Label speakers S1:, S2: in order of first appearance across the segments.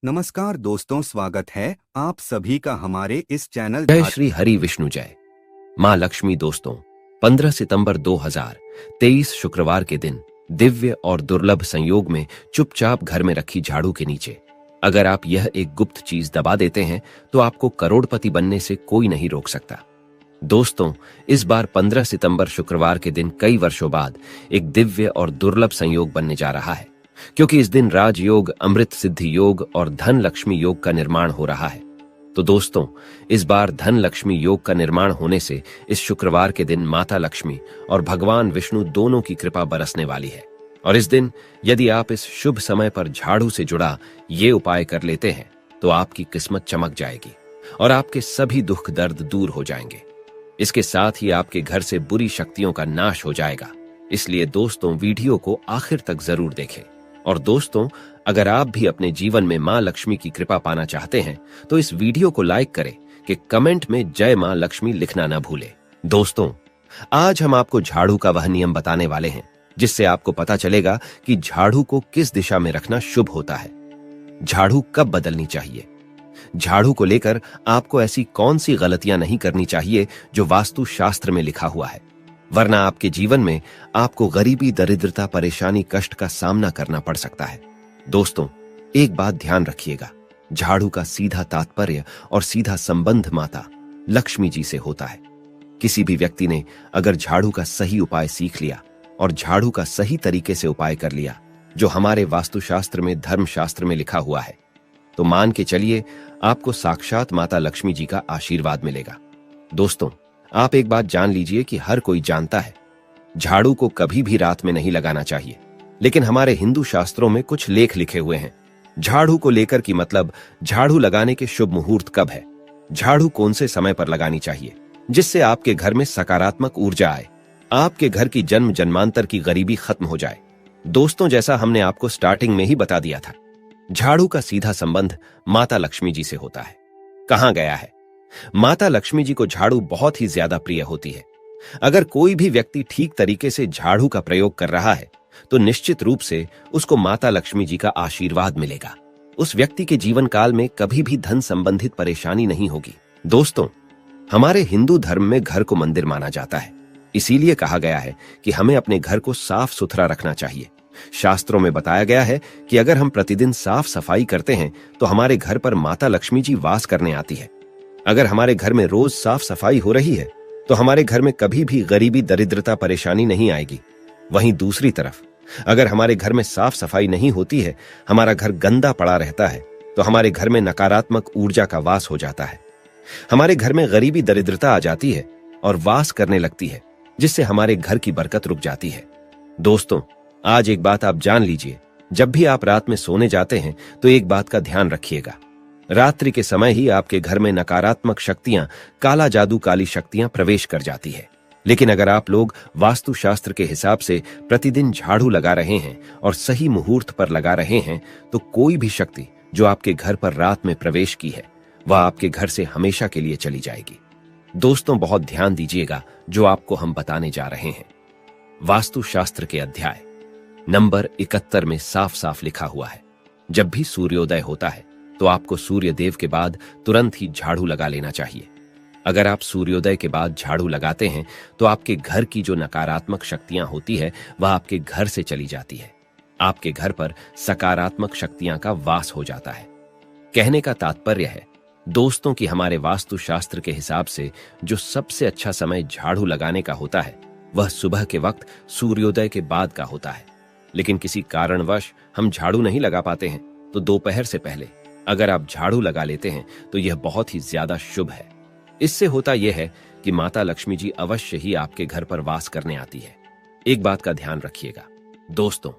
S1: नमस्कार दोस्तों, स्वागत है आप सभी का हमारे इस चैनल
S2: जय श्री हरि विष्णु जय मां लक्ष्मी। दोस्तों, 15 सितंबर 2023 शुक्रवार के दिन दिव्य और दुर्लभ संयोग में चुपचाप घर में रखी झाड़ू के नीचे अगर आप यह एक गुप्त चीज दबा देते हैं तो आपको करोड़पति बनने से कोई नहीं रोक सकता। दोस्तों, इस बार 15 सितंबर शुक्रवार के दिन कई वर्षों बाद एक दिव्य और दुर्लभ संयोग बनने जा रहा है, क्योंकि इस दिन राजयोग, अमृत सिद्धि योग और धन लक्ष्मी योग का निर्माण हो रहा है। तो दोस्तों, इस बार धन लक्ष्मी योग का निर्माण होने से इस शुक्रवार के दिन माता लक्ष्मी और भगवान विष्णु दोनों की कृपा बरसने वाली है। और इस दिन यदि आप इस शुभ समय पर झाड़ू से जुड़ा ये उपाय कर लेते हैं तो आपकी किस्मत चमक जाएगी और आपके सभी दुख दर्द दूर हो जाएंगे। इसके साथ ही आपके घर से बुरी शक्तियों का नाश हो जाएगा। इसलिए दोस्तों, वीडियो को आखिर तक जरूर देखें। और दोस्तों, अगर आप भी अपने जीवन में मां लक्ष्मी की कृपा पाना चाहते हैं तो इस वीडियो को लाइक करें कि कमेंट में जय मां लक्ष्मी लिखना न भूलें। दोस्तों, आज हम आपको झाड़ू का वह नियम बताने वाले हैं जिससे आपको पता चलेगा कि झाड़ू को किस दिशा में रखना शुभ होता है, झाड़ू कब बदलनी चाहिए, झाड़ू को लेकर आपको ऐसी कौन सी गलतियां नहीं करनी चाहिए जो वास्तु शास्त्र में लिखा हुआ है, वरना आपके जीवन में आपको गरीबी, दरिद्रता, परेशानी, कष्ट का सामना करना पड़ सकता है। दोस्तों, एक बात ध्यान रखिएगा, झाड़ू का सीधा तात्पर्य और सीधा संबंध माता लक्ष्मी जी से होता है। किसी भी व्यक्ति ने अगर झाड़ू का सही उपाय सीख लिया और झाड़ू का सही तरीके से उपाय कर लिया जो हमारे वास्तुशास्त्र में, धर्मशास्त्र में लिखा हुआ है, तो मान के चलिए आपको साक्षात माता लक्ष्मी जी का आशीर्वाद मिलेगा। दोस्तों, आप एक बात जान लीजिए कि हर कोई जानता है झाड़ू को कभी भी रात में नहीं लगाना चाहिए, लेकिन हमारे हिंदू शास्त्रों में कुछ लेख लिखे हुए हैं झाड़ू को लेकर की, मतलब झाड़ू लगाने के शुभ मुहूर्त कब है, झाड़ू कौन से समय पर लगानी चाहिए जिससे आपके घर में सकारात्मक ऊर्जा आए, आपके घर की जन्म जन्मांतर की गरीबी खत्म हो जाए। दोस्तों, जैसा हमने आपको स्टार्टिंग में ही बता दिया था, झाड़ू का सीधा संबंध माता लक्ष्मी जी से होता है। कहां गया है? माता लक्ष्मी जी को झाड़ू बहुत ही ज्यादा प्रिय होती है। अगर कोई भी व्यक्ति ठीक तरीके से झाड़ू का प्रयोग कर रहा है तो निश्चित रूप से उसको माता लक्ष्मी जी का आशीर्वाद मिलेगा। उस व्यक्ति के जीवन काल में कभी भी धन संबंधित परेशानी नहीं होगी। दोस्तों, हमारे हिंदू धर्म में घर को मंदिर माना जाता है, इसीलिए कहा गया है कि हमें अपने घर को साफ सुथरा रखना चाहिए। शास्त्रों में बताया गया है कि अगर हम प्रतिदिन साफ सफाई करते हैं तो हमारे घर पर माता लक्ष्मी जी वास करने आती है। अगर हमारे घर में रोज साफ सफाई हो रही है तो हमारे घर में कभी भी गरीबी, दरिद्रता, परेशानी नहीं आएगी। वहीं दूसरी तरफ अगर हमारे घर में साफ सफाई नहीं होती है, हमारा घर गंदा पड़ा रहता है, तो हमारे घर में नकारात्मक ऊर्जा का वास हो जाता है। हमारे घर में गरीबी, दरिद्रता आ जाती है और वास करने लगती है, जिससे हमारे घर की बरकत रुक जाती है। दोस्तों, आज एक बात आप जान लीजिए, जब भी आप रात में सोने जाते हैं तो एक बात का ध्यान रखिएगा, रात्रि के समय ही आपके घर में नकारात्मक शक्तियां, काला जादू, काली शक्तियां प्रवेश कर जाती है। लेकिन अगर आप लोग वास्तुशास्त्र के हिसाब से प्रतिदिन झाड़ू लगा रहे हैं और सही मुहूर्त पर लगा रहे हैं तो कोई भी शक्ति जो आपके घर पर रात में प्रवेश की है वह आपके घर से हमेशा के लिए चली जाएगी। दोस्तों, बहुत ध्यान दीजिएगा जो आपको हम बताने जा रहे हैं। वास्तुशास्त्र के अध्याय नंबर 71 में साफ साफ लिखा हुआ है, जब भी सूर्योदय होता है तो आपको सूर्य देव के बाद तुरंत ही झाड़ू लगा लेना चाहिए। अगर आप सूर्योदय के बाद झाड़ू लगाते हैं तो आपके घर की जो नकारात्मक शक्तियां होती है वह आपके घर से चली जाती है, आपके घर पर सकारात्मक शक्तियां का वास हो जाता है। कहने का तात्पर्य है दोस्तों कि हमारे वास्तुशास्त्र के हिसाब से जो सबसे अच्छा समय झाड़ू लगाने का होता है वह सुबह के वक्त सूर्योदय के बाद का होता है। लेकिन किसी कारणवश हम झाड़ू नहीं लगा पाते हैं तो दोपहर से पहले अगर आप झाड़ू लगा लेते हैं तो यह बहुत ही ज्यादा शुभ है। इससे होता यह है कि माता लक्ष्मी जी अवश्य ही आपके घर पर वास करने आती है। एक बात का ध्यान रखिएगा दोस्तों,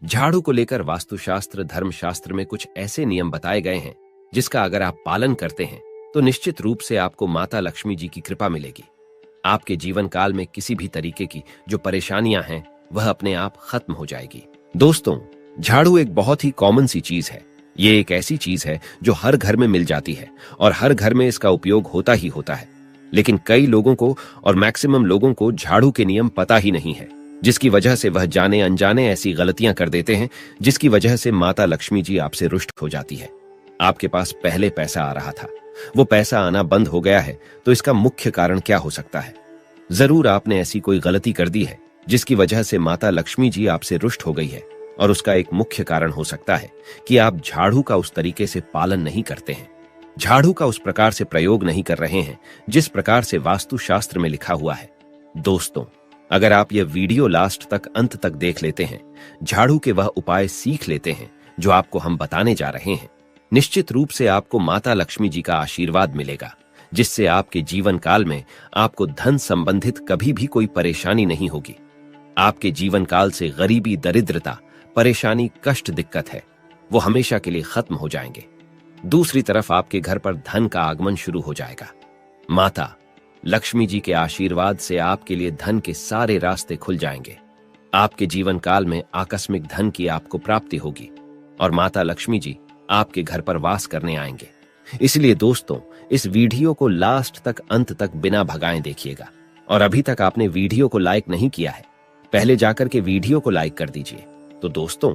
S2: झाड़ू को लेकर वास्तुशास्त्र, धर्मशास्त्र में कुछ ऐसे नियम बताए गए हैं जिसका अगर आप पालन करते हैं तो निश्चित रूप से आपको माता लक्ष्मी जी की कृपा मिलेगी। आपके जीवन काल में किसी भी तरीके की जो परेशानियां हैं वह अपने आप खत्म हो जाएगी। दोस्तों, झाड़ू एक बहुत ही कॉमन सी चीज है। ये एक ऐसी चीज है जो हर घर में मिल जाती है और हर घर में इसका उपयोग होता ही होता है। लेकिन कई लोगों को और मैक्सिमम लोगों को झाड़ू के नियम पता ही नहीं है, जिसकी वजह से वह जाने अनजाने ऐसी गलतियां कर देते हैं जिसकी वजह से माता लक्ष्मी जी आपसे रुष्ट हो जाती है। आपके पास पहले पैसा आ रहा था, वो पैसा आना बंद हो गया है, तो इसका मुख्य कारण क्या हो सकता है? जरूर आपने ऐसी कोई गलती कर दी है जिसकी वजह से माता लक्ष्मी जी आपसे रुष्ट हो गई है, और उसका एक मुख्य कारण हो सकता है कि आप झाड़ू का उस तरीके से पालन नहीं करते हैं, झाड़ू का उस प्रकार से प्रयोग नहीं कर रहे हैं जिस प्रकार से वास्तुशास्त्र में लिखा हुआ है। दोस्तों, अगर आप यह वीडियो लास्ट तक अंत तक देख लेते हैं, झाड़ू के वह उपाय सीख लेते हैं जो आपको हम बताने जा रहे हैं, निश्चित रूप से आपको माता लक्ष्मी जी का आशीर्वाद मिलेगा, जिससे आपके जीवन काल में आपको धन संबंधित कभी भी कोई परेशानी नहीं होगी। आपके जीवन काल से गरीबी, दरिद्रता, परेशानी, कष्ट, दिक्कत है, वो हमेशा के लिए खत्म हो जाएंगे। दूसरी तरफ आपके घर पर धन का आगमन शुरू हो जाएगा। माता लक्ष्मी जी के आशीर्वाद से आपके लिए धन के सारे रास्ते खुल जाएंगे। आपके जीवन काल में आकस्मिक धन की आपको प्राप्ति होगी और माता लक्ष्मी जी आपके घर पर वास करने आएंगे। इसलिए दोस्तों, इस वीडियो को लास्ट तक अंत तक बिना भगाए देखिएगा। और अभी तक आपने वीडियो को लाइक नहीं किया है, पहले जाकर के वीडियो को लाइक कर दीजिए। तो दोस्तों,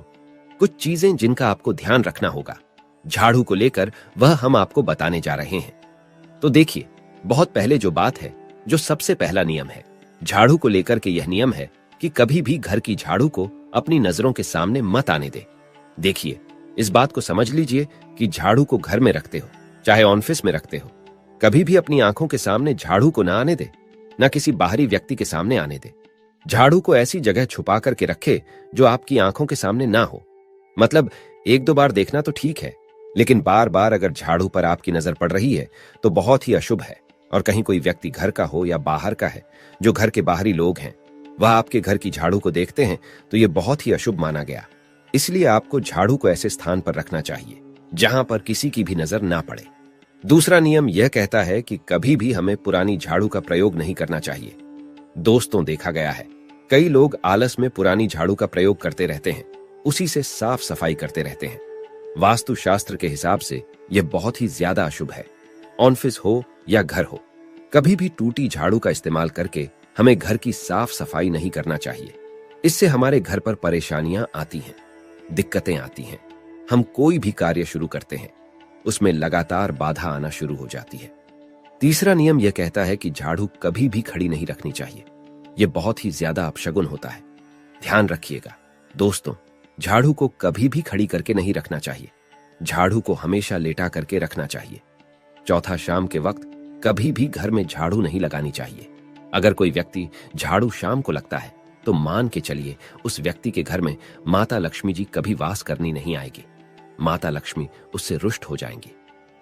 S2: कुछ चीजें जिनका आपको ध्यान रखना होगा झाड़ू को लेकर, वह हम आपको बताने जा रहे हैं। तो देखिए, बहुत पहले जो बात है, जो सबसे पहला नियम है झाड़ू को लेकर के, यह नियम है कि कभी भी घर की झाड़ू को अपनी नजरों के सामने मत आने दे। देखिए, इस बात को समझ लीजिए कि झाड़ू को घर में रखते हो, चाहे ऑफिस में रखते हो, कभी भी अपनी आंखों के सामने झाड़ू को ना आने दे, ना किसी बाहरी व्यक्ति के सामने आने दे। झाड़ू को ऐसी जगह छुपा करके रखे जो आपकी आंखों के सामने ना हो। मतलब एक दो बार देखना तो ठीक है, लेकिन बार बार अगर झाड़ू पर आपकी नजर पड़ रही है तो बहुत ही अशुभ है। और कहीं कोई व्यक्ति घर का हो या बाहर का है, जो घर के बाहरी लोग हैं, वह आपके घर की झाड़ू को देखते हैं तो यह बहुत ही अशुभ माना गया। इसलिए आपको झाड़ू को ऐसे स्थान पर रखना चाहिए जहां पर किसी की भी नजर ना पड़े। दूसरा नियम यह कहता है कि कभी भी हमें पुरानी झाड़ू का प्रयोग नहीं करना चाहिए। दोस्तों, देखा गया है कई लोग आलस में पुरानी झाड़ू का प्रयोग करते रहते हैं, उसी से साफ सफाई करते रहते हैं। वास्तुशास्त्र के हिसाब से यह बहुत ही ज्यादा अशुभ है। ऑफिस हो या घर हो, कभी भी टूटी झाड़ू का इस्तेमाल करके हमें घर की साफ सफाई नहीं करना चाहिए। इससे हमारे घर पर परेशानियां आती हैं, दिक्कतें आती हैं। हम कोई भी कार्य शुरू करते हैं, उसमें लगातार बाधा आना शुरू हो जाती है। तीसरा नियम यह कहता है कि झाड़ू कभी भी खड़ी नहीं रखनी चाहिए। यह बहुत ही ज्यादा अपशगुन होता है। ध्यान रखिएगा दोस्तों, झाड़ू को कभी भी खड़ी करके नहीं रखना चाहिए। झाड़ू को हमेशा लेटा करके रखना चाहिए। चौथा, शाम के वक्त कभी भी घर में झाड़ू नहीं लगानी चाहिए। अगर कोई व्यक्ति झाड़ू शाम को लगता है तो मान के चलिए उस व्यक्ति के घर में माता लक्ष्मी जी कभी वास करनी नहीं आएगी। माता लक्ष्मी उससे रुष्ट हो जाएंगी।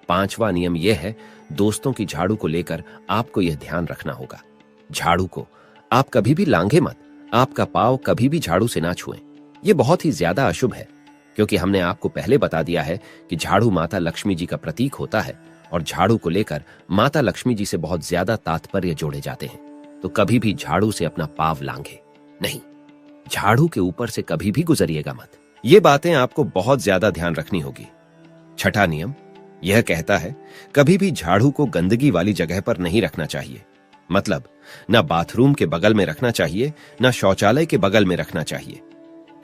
S2: पांचवा नियम यह है दोस्तों की झाड़ू को लेकर आपको यह ध्यान रखना होगा, झाड़ू को आप कभी भी लांघे मत। आपका पांव कभी भी झाड़ू से ना छुएं। यह बहुत ही ज्यादा अशुभ है, क्योंकि हमने आपको पहले बता दिया है कि झाड़ू माता लक्ष्मी जी का प्रतीक होता है और झाड़ू को लेकर माता लक्ष्मी जी से बहुत ज्यादा तात्पर्य जोड़े जाते हैं। तो कभी भी झाड़ू से अपना पांव लांघे नहीं, झाड़ू के ऊपर से कभी भी गुजरिएगा मत। ये बातें आपको बहुत ज्यादा ध्यान रखनी होगी। छठा नियम यह कहता है कभी भी झाड़ू को गंदगी वाली जगह पर नहीं रखना चाहिए। मतलब ना बाथरूम के बगल में रखना चाहिए, ना शौचालय के बगल में रखना चाहिए।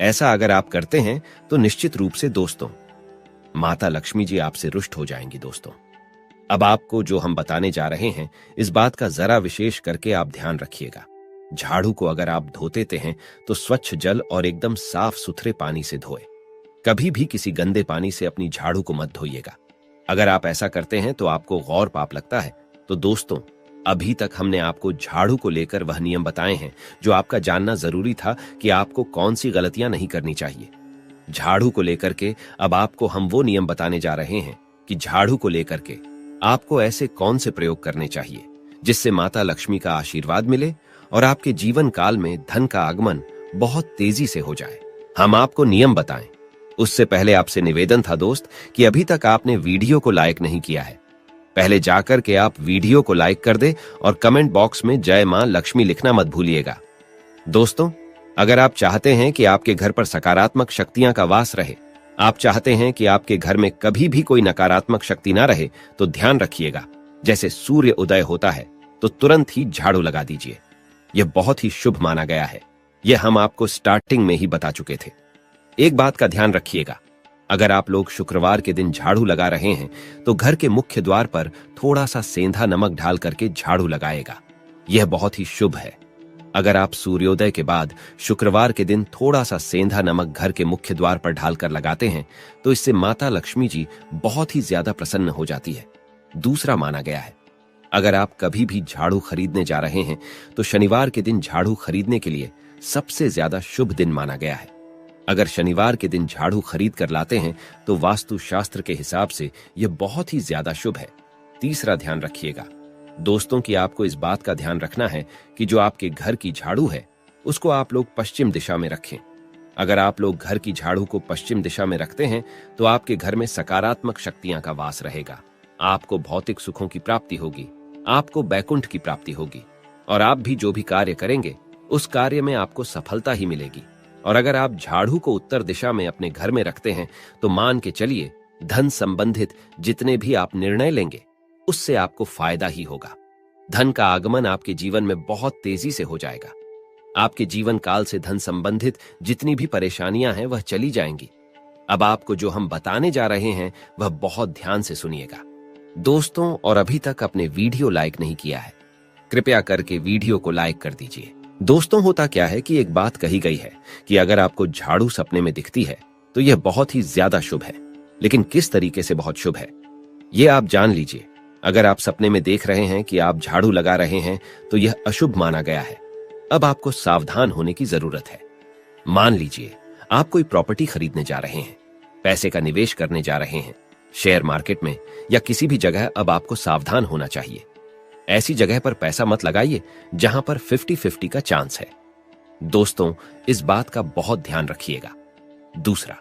S2: ऐसा अगर आप करते हैं तो निश्चित रूप से दोस्तों, माता लक्ष्मी जी आपसे रुष्ट हो जाएंगी। दोस्तों, अब आपको जो हम बताने जा रहे हैं, इस बात का जरा विशेष करके आप ध्यान रखिएगा। झाड़ू को अगर आप धोते हैं तो स्वच्छ जल और एकदम साफ सुथरे पानी से धोए। कभी भी किसी गंदे पानी से अपनी झाड़ू को मत धोइएगा। अगर आप ऐसा करते हैं तो आपको गौर पाप लगता है। तो दोस्तों, अभी तक हमने आपको झाड़ू को लेकर वह नियम बताए हैं जो आपका जानना जरूरी था कि आपको कौन सी गलतियां नहीं करनी चाहिए। झाड़ू को लेकर के अब आपको हम वो नियम बताने जा रहे हैं कि झाड़ू को लेकर के आपको ऐसे कौन से प्रयोग करने चाहिए जिससे माता लक्ष्मी का आशीर्वाद मिले और आपके जीवन काल में धन का आगमन बहुत तेजी से हो जाए। हम आपको नियम बताएं, उससे पहले आपसे निवेदन था दोस्त कि अभी तक आपने वीडियो को लाइक नहीं किया है, पहले जाकर के आप वीडियो को लाइक कर दे और कमेंट बॉक्स में जय मां लक्ष्मी लिखना मत भूलिएगा। दोस्तों, अगर आप चाहते हैं कि आपके घर पर सकारात्मक शक्तियां का वास रहे, आप चाहते हैं कि आपके घर में कभी भी कोई नकारात्मक शक्ति ना रहे, तो ध्यान रखिएगा, जैसे सूर्य उदय होता है तो तुरंत ही झाड़ू लगा दीजिए। यह बहुत ही शुभ माना गया है। यह हम आपको स्टार्टिंग में ही बता चुके थे। एक बात का ध्यान रखिएगा, अगर आप लोग शुक्रवार के दिन झाड़ू लगा रहे हैं तो घर के मुख्य द्वार पर थोड़ा सा सेंधा नमक डाल करके झाड़ू लगाएगा। यह बहुत ही शुभ है। अगर आप सूर्योदय के बाद शुक्रवार के दिन थोड़ा सा सेंधा नमक घर के मुख्य द्वार पर ढालकर लगाते हैं तो इससे माता लक्ष्मी जी बहुत ही ज्यादा प्रसन्न हो जाती है। दूसरा माना गया है, अगर आप कभी भी झाड़ू खरीदने जा रहे हैं तो शनिवार के दिन झाड़ू खरीदने के लिए सबसे ज्यादा शुभ दिन माना गया है। अगर शनिवार के दिन झाड़ू खरीद कर लाते हैं तो वास्तु शास्त्र के हिसाब से यह बहुत ही ज्यादा शुभ है। तीसरा ध्यान रखिएगा दोस्तों कि आपको इस बात का ध्यान रखना है कि जो आपके घर की झाड़ू है उसको आप लोग पश्चिम दिशा में रखें। अगर आप लोग घर की झाड़ू को पश्चिम दिशा में रखते हैं तो आपके घर में सकारात्मक शक्तियां का वास रहेगा। आपको भौतिक सुखों की प्राप्ति होगी, आपको बैकुंठ की प्राप्ति होगी और आप भी जो भी कार्य करेंगे उस कार्य में आपको सफलता ही मिलेगी। और अगर आप झाड़ू को उत्तर दिशा में अपने घर में रखते हैं तो मान के चलिए धन संबंधित जितने भी आप निर्णय लेंगे उससे आपको फायदा ही होगा। धन का आगमन आपके जीवन में बहुत तेजी से हो जाएगा। आपके जीवन काल से धन संबंधित जितनी भी परेशानियां हैं वह चली जाएंगी। अब आपको जो हम बताने जा रहे हैं वह बहुत ध्यान से सुनिएगा दोस्तों। और अभी तक अपने वीडियो लाइक नहीं किया है, कृपया करके वीडियो को लाइक कर दीजिए। दोस्तों होता क्या है कि एक बात कही गई है कि अगर आपको झाड़ू सपने में दिखती है तो यह बहुत ही ज्यादा शुभ है। लेकिन किस तरीके से बहुत शुभ है यह आप जान लीजिए। अगर आप सपने में देख रहे हैं कि आप झाड़ू लगा रहे हैं तो यह अशुभ माना गया है। अब आपको सावधान होने की जरूरत है। मान लीजिए आप कोई प्रॉपर्टी खरीदने जा रहे हैं, पैसे का निवेश करने जा रहे हैं शेयर मार्केट में या किसी भी जगह। अब आपको सावधान होना चाहिए। ऐसी जगह पर पैसा मत लगाइए जहां पर 50-50 का चांस है। दोस्तों इस बात का बहुत ध्यान रखिएगा। दूसरा,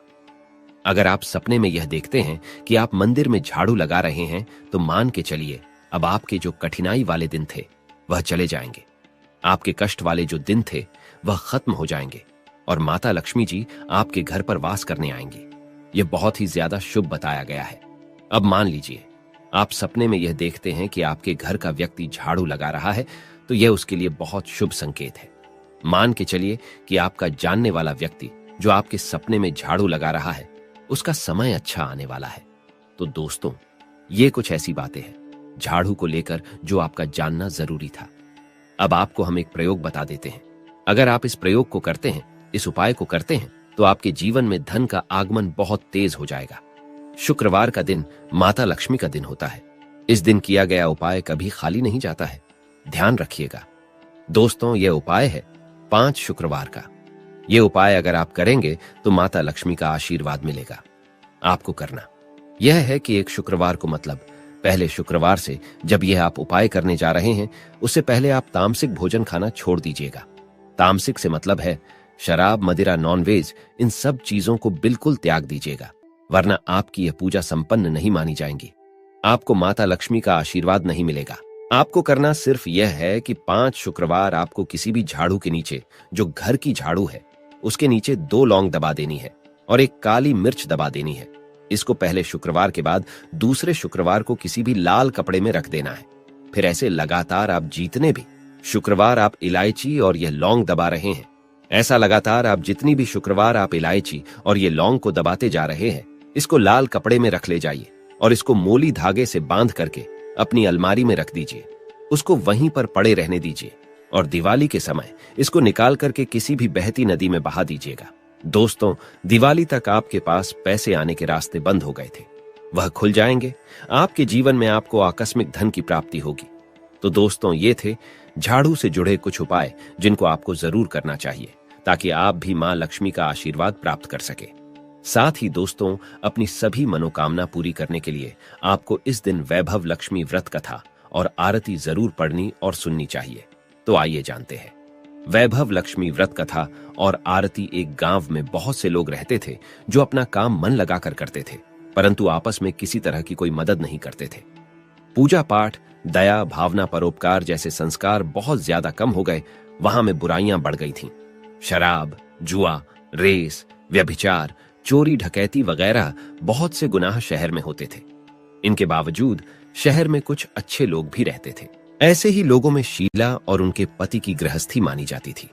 S2: अगर आप सपने में यह देखते हैं कि आप मंदिर में झाड़ू लगा रहे हैं तो मान के चलिए अब आपके जो कठिनाई वाले दिन थे वह चले जाएंगे। आपके कष्ट वाले जो दिन थे वह खत्म हो जाएंगे और माता लक्ष्मी जी आपके घर पर वास करने आएंगी। यह बहुत ही ज्यादा शुभ बताया गया है। अब मान लीजिए आप सपने में यह देखते हैं कि आपके घर का व्यक्ति झाड़ू लगा रहा है तो यह उसके लिए बहुत शुभ संकेत है। मान के चलिए कि आपका जानने वाला व्यक्ति जो आपके सपने में झाड़ू लगा रहा है उसका समय अच्छा आने वाला है। तो दोस्तों ये कुछ ऐसी बातें हैं झाड़ू को लेकर जो आपका जानना जरूरी था। अब आपको हम एक प्रयोग बता देते हैं। अगर आप इस प्रयोग को करते हैं, इस उपाय को करते हैं तो आपके जीवन में धन का आगमन बहुत तेज हो जाएगा। शुक्रवार का दिन माता लक्ष्मी का दिन होता है। इस दिन किया गया उपाय कभी खाली नहीं जाता है, ध्यान रखिएगा। दोस्तों यह उपाय है 5 शुक्रवार का। यह उपाय अगर आप करेंगे तो माता लक्ष्मी का आशीर्वाद मिलेगा। आपको करना यह है कि एक शुक्रवार को मतलब पहले शुक्रवार से जब यह आप उपाय करने जा रहे हैं उससे पहले आप तामसिक भोजन खाना छोड़ दीजिएगा। तामसिक से मतलब है शराब, मदिरा, नॉनवेज, इन सब चीजों को बिल्कुल त्याग दीजिएगा, वरना आपकी यह पूजा संपन्न नहीं मानी जाएंगी। आपको माता लक्ष्मी का आशीर्वाद नहीं मिलेगा। आपको करना सिर्फ यह है कि 5 शुक्रवार आपको किसी भी झाड़ू के नीचे, जो घर की झाड़ू है उसके नीचे 2 लौंग दबा देनी है और एक काली मिर्च दबा देनी है। इसको पहले शुक्रवार के बाद दूसरे शुक्रवार को किसी भी लाल कपड़े में रख देना है। फिर ऐसे लगातार आप जितने भी शुक्रवार आप इलायची और यह लौंग दबा रहे हैं, ऐसा लगातार आप जितनी भी शुक्रवार आप इलायची और ये लौंग को दबाते जा रहे हैं, इसको लाल कपड़े में रख ले जाइए और इसको मोली धागे से बांध करके अपनी अलमारी में रख दीजिए। उसको वहीं पर पड़े रहने दीजिए और दिवाली के समय इसको निकाल करके किसी भी बहती नदी में बहा दीजिएगा। दोस्तों दिवाली तक आपके पास पैसे आने के रास्ते बंद हो गए थे, वह खुल जाएंगे। आपके जीवन में आपको आकस्मिक धन की प्राप्ति होगी। तो दोस्तों ये थे झाड़ू से जुड़े कुछ उपाय जिनको आपको जरूर करना चाहिए ताकि आप भी मां लक्ष्मी का आशीर्वाद प्राप्त कर सके। साथ ही दोस्तों अपनी सभी मनोकामना पूरी करने के लिए आपको इस दिन वैभव लक्ष्मी व्रत कथा और आरती जरूर पढ़नी और सुननी चाहिए। तो आइए जानते हैं। वैभव लक्ष्मी व्रत कथा और आरती। एक गांव में बहुत से लोग रहते थे जो अपना काम मन लगाकर करते थे, परंतु आपस में किसी तरह की कोई मदद नहीं करते थे। पूजा पाठ, दया, भावना, परोपकार जैसे संस्कार बहुत ज्यादा कम हो गए। वहां में बुराइयां बढ़ गई थीं। शराब, जुआ, रेस, व्यभिचार, चोरी, डकैती वगैरह बहुत से गुनाह शहर में होते थे। इनके बावजूद शहर में कुछ अच्छे लोग भी रहते थे। ऐसे ही लोगों में शीला और उनके पति की गृहस्थी मानी जाती थी।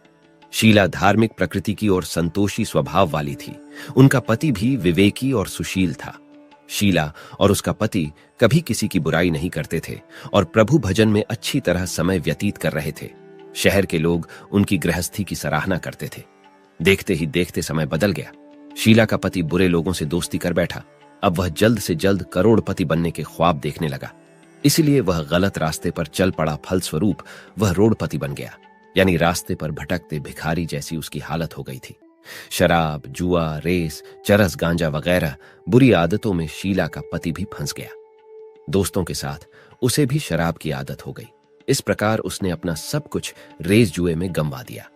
S2: शीला धार्मिक प्रकृति की और संतोषी स्वभाव वाली थी। उनका पति भी विवेकी और सुशील था। शीला और उसका पति कभी किसी की बुराई नहीं करते थे और प्रभु भजन में अच्छी तरह समय व्यतीत कर रहे थे। शहर के लोग उनकी गृहस्थी की सराहना करते थे। देखते ही देखते समय बदल गया। शीला का पति बुरे लोगों से दोस्ती कर बैठा। अब वह जल्द से जल्द करोड़पति बनने के ख्वाब देखने लगा। इसलिए वह गलत रास्ते पर चल पड़ा। फलस्वरूप वह रोडपति बन गया, यानी रास्ते पर भटकते भिखारी जैसी उसकी हालत हो गई थी। शराब, जुआ, रेस, चरस, गांजा वगैरह बुरी आदतों में शीला का पति भी फंस गया। दोस्तों के साथ उसे भी शराब की आदत हो गई। इस प्रकार उसने अपना सब कुछ रेस जुए में गंवा दिया।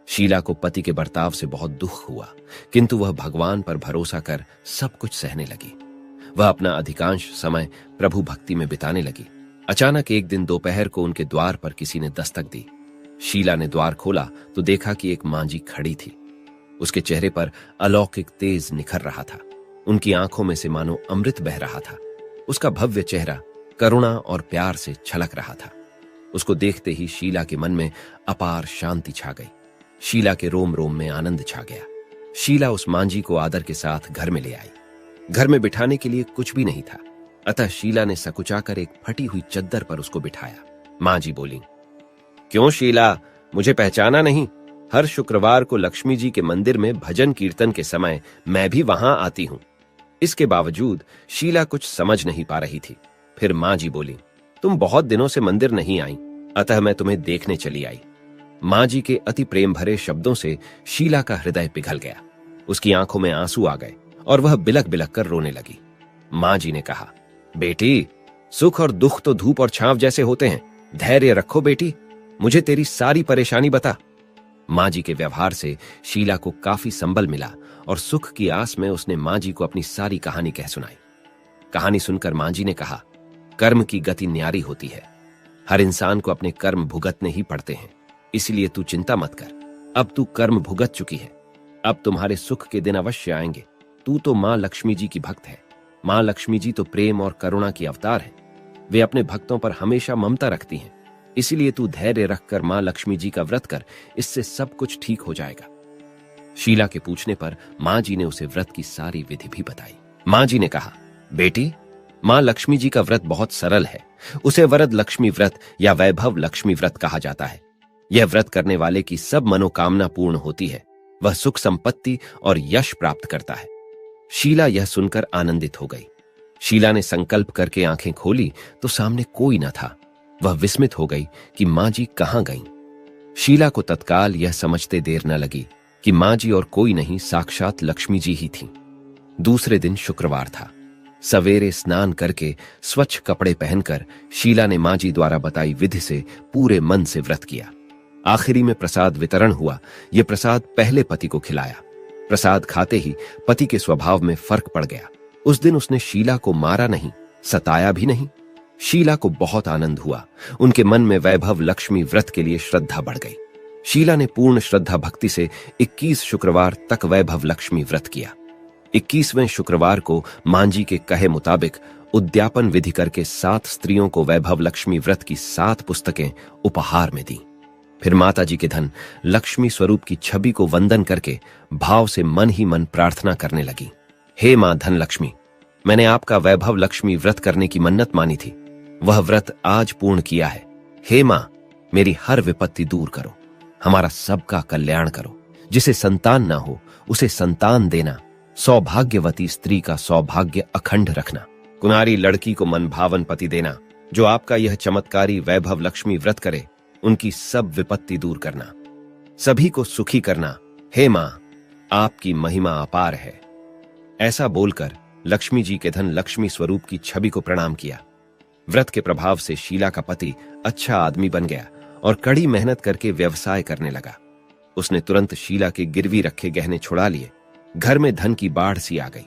S2: शीला को पति के बर्ताव से बहुत दुख हुआ, किंतु वह भगवान पर भरोसा कर सब कुछ सहने लगी। वह अपना अधिकांश समय प्रभु भक्ति में बिताने लगी। अचानक एक दिन दोपहर को उनके द्वार पर किसी ने दस्तक दी। शीला ने द्वार खोला तो देखा कि एक मांझी खड़ी थी। उसके चेहरे पर अलौकिक तेज निखर रहा था। उनकी आंखों में से मानो अमृत बह रहा था। उसका भव्य चेहरा करुणा और प्यार से छलक रहा था। उसको देखते ही शीला के मन में अपार शांति छा गई। शीला के रोम रोम में आनंद छा गया। शीला उस मांझी को आदर के साथ घर में ले आई। घर में बिठाने के लिए कुछ भी नहीं था, अतः शीला ने सकुचाकर एक फटी हुई चद्दर पर उसको बिठाया। मांझी बोली, क्यों शीला, मुझे पहचाना नहीं? हर शुक्रवार को लक्ष्मी जी के मंदिर में भजन कीर्तन के समय मैं भी वहां आती हूं। इसके बावजूद शीला कुछ समझ नहीं पा रही थी। फिर मां जी बोली, तुम बहुत दिनों से मंदिर नहीं आई, अतः मैं तुम्हें देखने चली आई। मां जी के अति प्रेम भरे शब्दों से शीला का हृदय पिघल गया। उसकी आंखों में आंसू आ गए और वह बिलक बिलक कर रोने लगी। मां जी ने कहा, बेटी, सुख और दुख तो धूप और छांव जैसे होते हैं। धैर्य रखो बेटी, मुझे तेरी सारी परेशानी बता। मां जी के व्यवहार से शीला को काफी संबल मिला और सुख की आस में उसने मां जी को अपनी सारी कहानी कह सुनाई। कहानी सुनकर मां जी ने कहा, कर्म की गति न्यारी होती है। हर इंसान को अपने कर्म भुगतने ही पड़ते हैं, इसलिए तू चिंता मत कर। अब तू कर्म भुगत चुकी है, अब तुम्हारे सुख के दिन अवश्य आएंगे। तू तो मां लक्ष्मी जी की भक्त है। मां लक्ष्मी जी तो प्रेम और करुणा की अवतार है। वे अपने भक्तों पर हमेशा ममता रखती हैं। इसलिए तू धैर्य रखकर मां लक्ष्मी जी का व्रत कर, इससे सब कुछ ठीक हो जाएगा। शीला के पूछने पर मां जी ने उसे व्रत की सारी विधि भी बताई। मां जी ने कहा, बेटी, मां लक्ष्मी जी का व्रत बहुत सरल है। उसे वरद लक्ष्मी व्रत या वैभव लक्ष्मी व्रत कहा जाता है। यह व्रत करने वाले की सब मनोकामना पूर्ण होती है। वह सुख संपत्ति और यश प्राप्त करता है। शीला यह सुनकर आनंदित हो गई। शीला ने संकल्प करके आंखें खोली तो सामने कोई न था। वह विस्मित हो गई कि मां जी कहां गईं। शीला को तत्काल यह समझते देर न लगी कि मां जी और कोई नहीं, साक्षात लक्ष्मी जी ही थीं। दूसरे दिन शुक्रवार था। सवेरे स्नान करके स्वच्छ कपड़े पहनकर शीला ने मां जी द्वारा बताई विधि से पूरे मन से व्रत किया। आखिरी में प्रसाद वितरण हुआ। यह प्रसाद पहले पति को खिलाया। प्रसाद खाते ही पति के स्वभाव में फर्क पड़ गया। उस दिन उसने शीला को मारा नहीं, सताया भी नहीं। शीला को बहुत आनंद हुआ। उनके मन में वैभव लक्ष्मी व्रत के लिए श्रद्धा बढ़ गई। शीला ने पूर्ण श्रद्धा भक्ति से 21 शुक्रवार तक वैभव लक्ष्मी व्रत किया। 21वें शुक्रवार को मां जी के कहे मुताबिक उद्यापन विधि करके 7 स्त्रियों को वैभव लक्ष्मी व्रत की 7 पुस्तकें उपहार में दी। फिर माता जी के धन लक्ष्मी स्वरूप की छवि को वंदन करके भाव से मन ही मन प्रार्थना करने लगी। हे मां धन लक्ष्मी, मैंने आपका वैभव लक्ष्मी व्रत करने की मन्नत मानी थी। वह व्रत आज पूर्ण किया है। हे मां, मेरी हर विपत्ति दूर करो, हमारा सबका कल्याण करो। जिसे संतान ना हो उसे संतान देना, सौभाग्यवती स्त्री का सौभाग्य अखंड रखना, कुंवारी लड़की को मनभावन पति देना। जो आपका यह चमत्कारी वैभव लक्ष्मी व्रत करे, उनकी सब विपत्ति दूर करना, सभी को सुखी करना। हे मां, आपकी महिमा अपार है। ऐसा बोलकर लक्ष्मी जी के धन लक्ष्मी स्वरूप की छवि को प्रणाम किया। व्रत के प्रभाव से शीला का पति अच्छा आदमी बन गया और कड़ी मेहनत करके व्यवसाय करने लगा। उसने तुरंत शीला के गिरवी रखे गहने छुड़ा लिए। घर में धन की बाढ़ सी आ गई।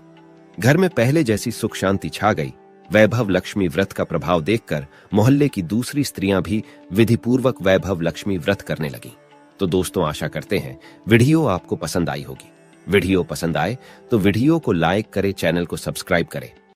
S2: घर में पहले जैसी सुख शांति छा गई। वैभव लक्ष्मी व्रत का प्रभाव देखकर मोहल्ले की दूसरी स्त्रियां भी विधिपूर्वक वैभव लक्ष्मी व्रत करने लगी। तो दोस्तों, आशा करते हैं वीडियो आपको पसंद आई होगी। वीडियो पसंद आए तो वीडियो को लाइक करें, चैनल को सब्सक्राइब करें।